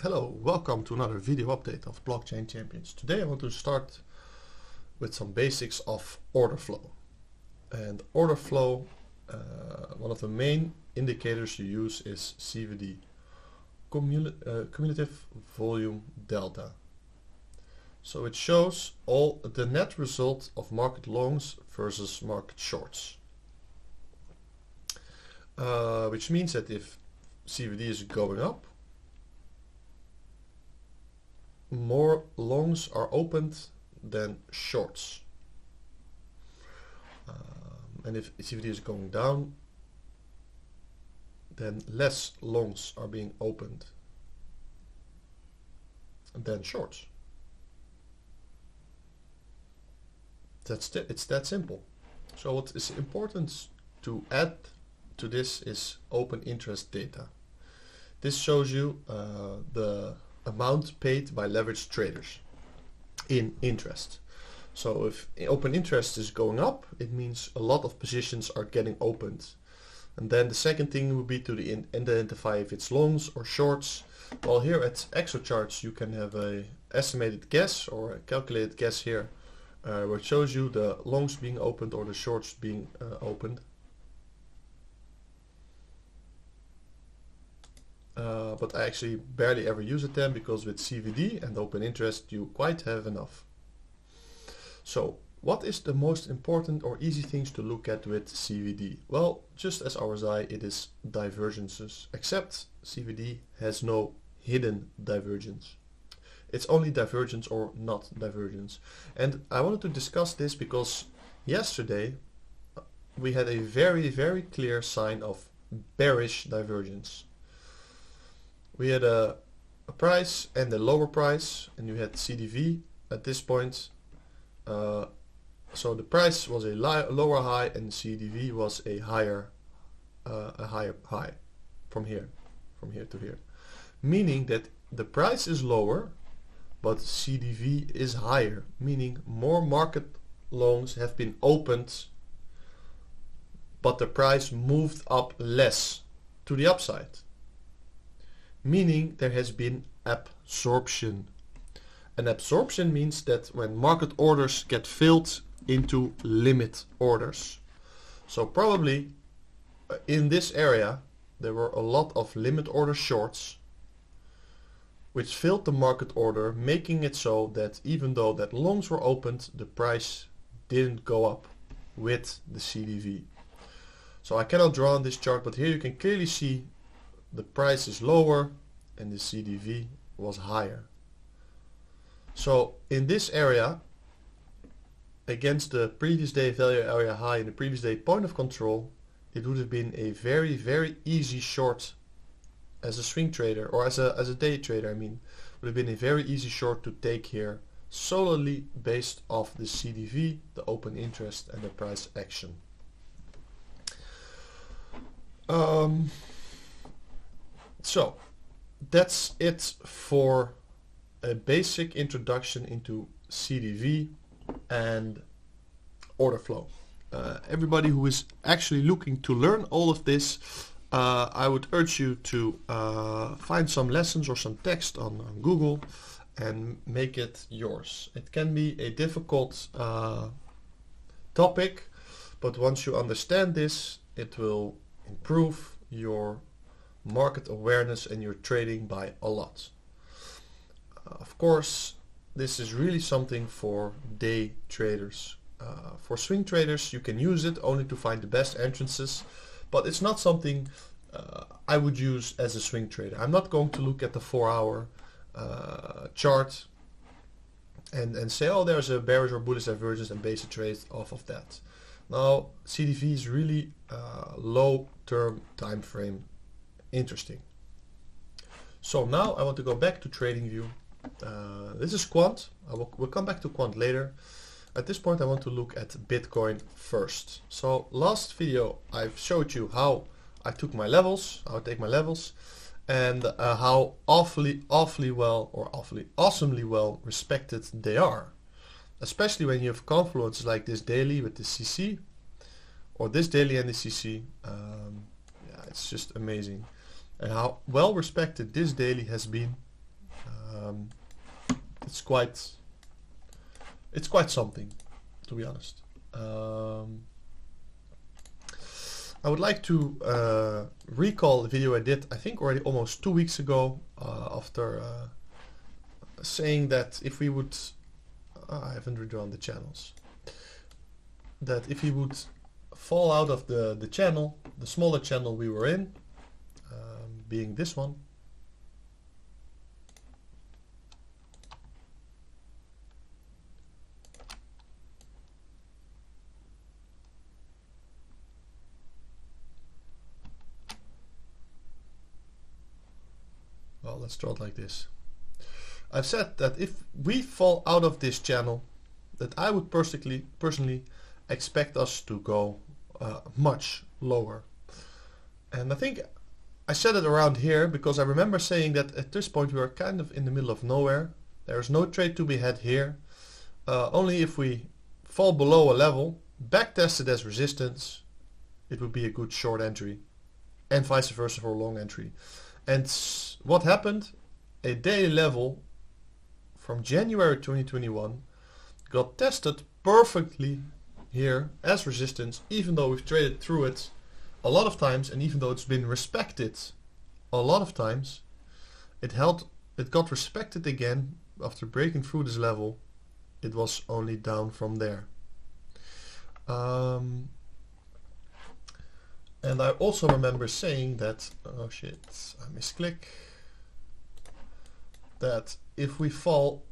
Hello, welcome to another video update of Blockchain Champions. Today I want to start with some basics of order flow. And order flow, one of the main indicators you use is CVD, cumulative volume delta. So it shows all the net result of market longs versus market shorts. Which means that if CVD is going up, more longs are opened than shorts. And if CVD is going down, then less longs are being opened than shorts. It's that simple. So what is important to add to this is open interest data. This shows you the amount paid by leveraged traders in interest. So if open interest is going up, it means a lot of positions are getting opened. And then the second thing would be to identify if it's longs or shorts. Well, here at ExoCharts you can have a estimated guess or a calculated guess here, where it shows you the longs being opened or the shorts being opened. But I actually barely ever use it then, because with CVD and open interest you quite have enough. So what is the most important or easy things to look at with CVD? Well, just as RSI, it is divergences, except CVD has no hidden divergence. It's only divergence or not divergence. And I wanted to discuss this because yesterday we had a very clear sign of bearish divergence. We had a price and a lower price, and you had CDV at this point. So the price was a lower high and CDV was a higher high from here to here, meaning that the price is lower but CDV is higher, meaning more market longs have been opened but the price moved up less to the upside, meaning there has been absorption. And absorption means that when market orders get filled into limit orders. So probably in this area there were a lot of limit order shorts which filled the market order, making it so that even though that longs were opened, the price didn't go up with the CDV. So I cannot draw on this chart, but here you can clearly see the price is lower and the CDV was higher. So in this area, against the previous day value area high and the previous day point of control, it would have been a very easy short as a swing trader, or as a day trader, I mean, would have been a very easy short to take here, solely based off the CDV, the open interest and the price action. So that's it for a basic introduction into CDV and order flow. Everybody who is actually looking to learn all of this, I would urge you to find some lessons or some text on Google and make it yours. It can be a difficult topic, but once you understand this, it will improve your market awareness and your trading by a lot. Of course, this is really something for day traders. For swing traders, you can use it only to find the best entrances, but it's not something I would use as a swing trader. I'm not going to look at the 4-hour chart and say, oh, there's a bearish or bullish divergence and base a trade off of that. Now, CDV is really low-term time frame interesting. So now I want to go back to TradingView. This is Quant. We'll come back to Quant later. At this point I want to look at Bitcoin first. So last video I've showed you how I took my levels, how I take my levels, and how awfully well, or awesomely well respected they are. Especially when you have confluences like this daily with the CC, or this daily and the CC. Yeah, it's just amazing. And how well respected this daily has been it's quite something, to be honest. I would like to recall the video I did, I think already almost 2 weeks ago, after saying that if we would, I haven't redrawn the channels, that if we would fall out of the channel, the smaller channel we were in, being this one, well, let's draw it like this. I've said that if we fall out of this channel, that I would personally expect us to go much lower. And I think I said it around here because I remember saying that at this point we were kind of in the middle of nowhere. There's no trade to be had here. Only if we fall below a level, backtested as resistance, it would be a good short entry, and vice versa for a long entry. And what happened? A daily level from January 2021 got tested perfectly here as resistance, even though we've traded through it a lot of times, and even though it's been respected a lot of times, it got respected again after breaking through this level. It was only down from there. And I also remember saying that, oh shit, I misclick, that if we fall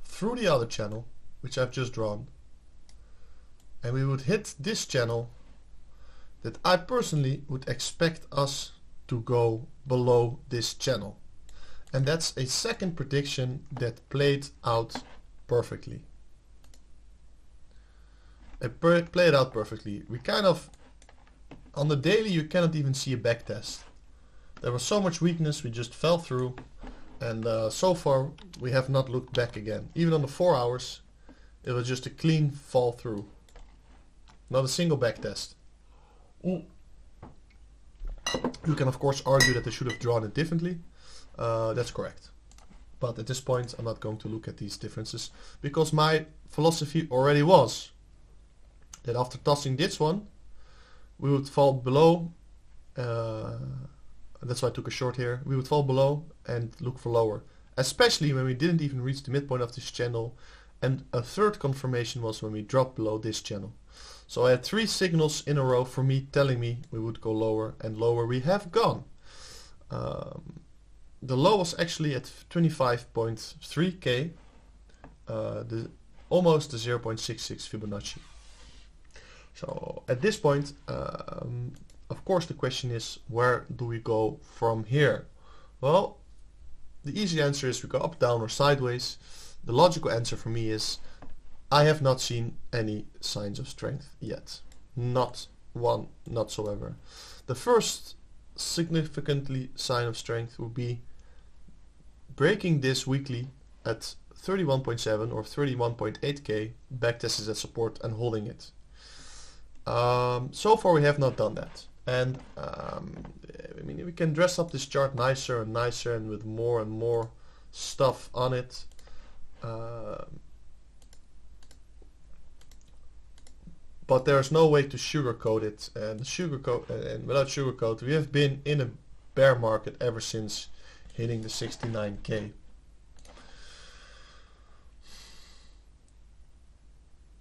through the other channel, which I've just drawn, and we would hit this channel, that I personally would expect us to go below this channel. And that's a second prediction that played out perfectly. It played out perfectly. We kind of, on the daily you cannot even see a back test. There was so much weakness, we just fell through, and so far we have not looked back again. Even on the 4 hours, it was just a clean fall through. Not a single back test. You can of course argue that they should have drawn it differently. That's correct. But at this point I'm not going to look at these differences, because my philosophy already was that after tossing this one, we would fall below, that's why I took a short here, we would fall below and look for lower. Especially when we didn't even reach the midpoint of this channel, and a third confirmation was when we dropped below this channel. So I had 3 signals in a row for me telling me we would go lower, and lower we have gone. The low was actually at 25.3k, almost the 0.66 Fibonacci. So at this point, of course the question is, where do we go from here? Well, the easy answer is we go up, down, or sideways. The logical answer for me is I have not seen any signs of strength yet. Not one whatsoever. The first significantly sign of strength would be breaking this weekly at 31.7 or 31.8k, backtested as support and holding it. So far we have not done that, and I mean, we can dress up this chart nicer and nicer and with more and more stuff on it, but there's no way to sugarcoat it, and without sugarcoat, we have been in a bear market ever since hitting the 69k.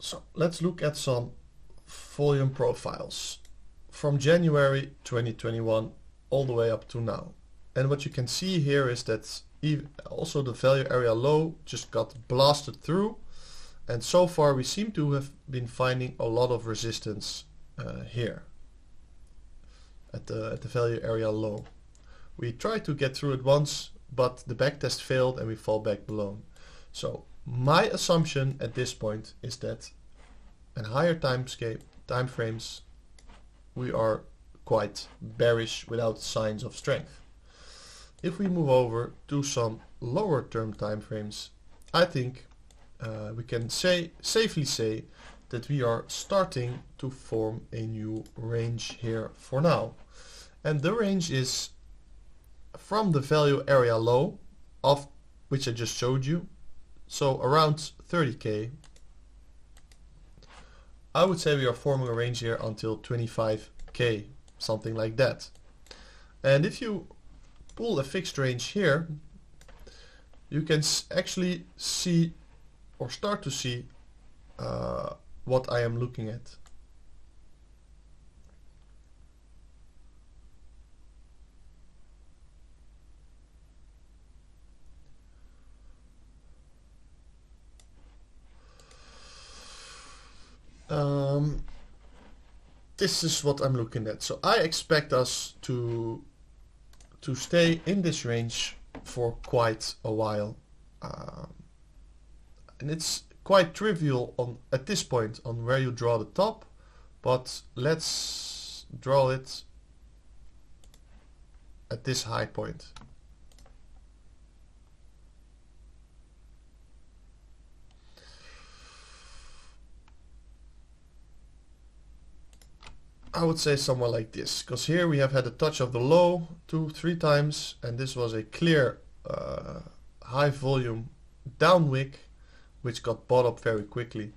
So let's look at some volume profiles from January 2021 all the way up to now. And what you can see here is that also the value area low just got blasted through, and so far we seem to have been finding a lot of resistance here at the value area low. We tried to get through it once, but the backtest failed and we fall back below. So my assumption at this point is that in higher time frames we are quite bearish without signs of strength. If we move over to some lower term time frames, I think we can safely say that we are starting to form a new range here for now. And the range is from the value area low of which I just showed you, so around 30k, I would say we are forming a range here until 25k, something like that. And if you pull a fixed range here, you can actually see or start to see what I am looking at. This is what I'm looking at. So I expect us to stay in this range for quite a while, and it's quite trivial at this point on where you draw the top, but let's draw it at this high point. I would say somewhere like this, because here we have had a touch of the low 2-3 times, and this was a clear high volume down wick which got bought up very quickly.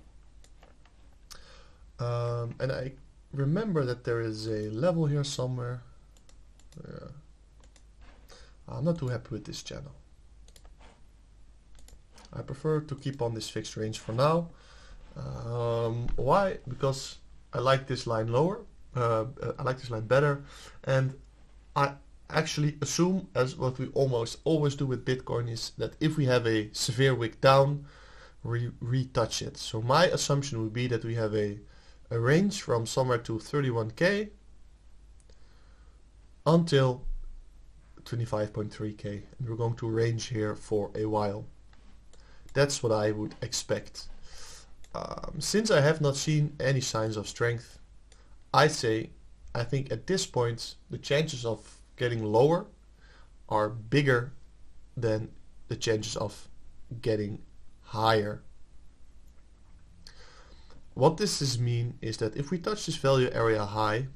And I remember that there is a level here somewhere. I'm not too happy with this channel. I prefer to keep on this fixed range for now. Why? Because I like this line lower. I like this line better, and I actually assume, as what we almost always do with Bitcoin, is that if we have a severe wick down, we retouch it. So my assumption would be that we have a range from somewhere to 31k until 25.3k, and we're going to range here for a while. That's what I would expect. Since I have not seen any signs of strength, I think at this point the chances of getting lower are bigger than the chances of getting higher. What this mean is that if we touch this value area high,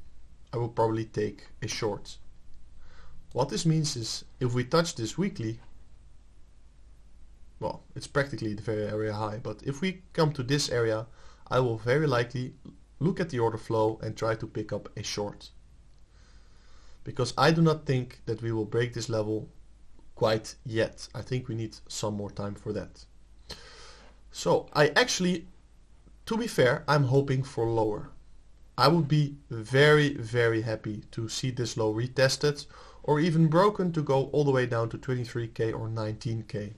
I will probably take a short. What this means is if we touch this weekly, well, it's practically the value area high, but if we come to this area, I will very likely look at the order flow and try to pick up a short, because I do not think that we will break this level quite yet. I think we need some more time for that. So I actually, to be fair, I'm hoping for lower. I would be very, very happy to see this low retested or even broken to go all the way down to 23k or 19k,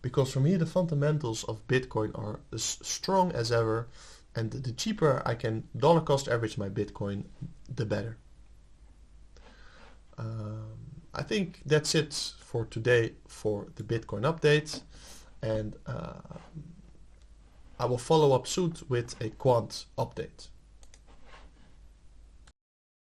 because for me the fundamentals of Bitcoin are as strong as ever, and the cheaper I can dollar cost average my Bitcoin, the better. I think that's it for today for the Bitcoin update, and I will follow up soon with a quant update.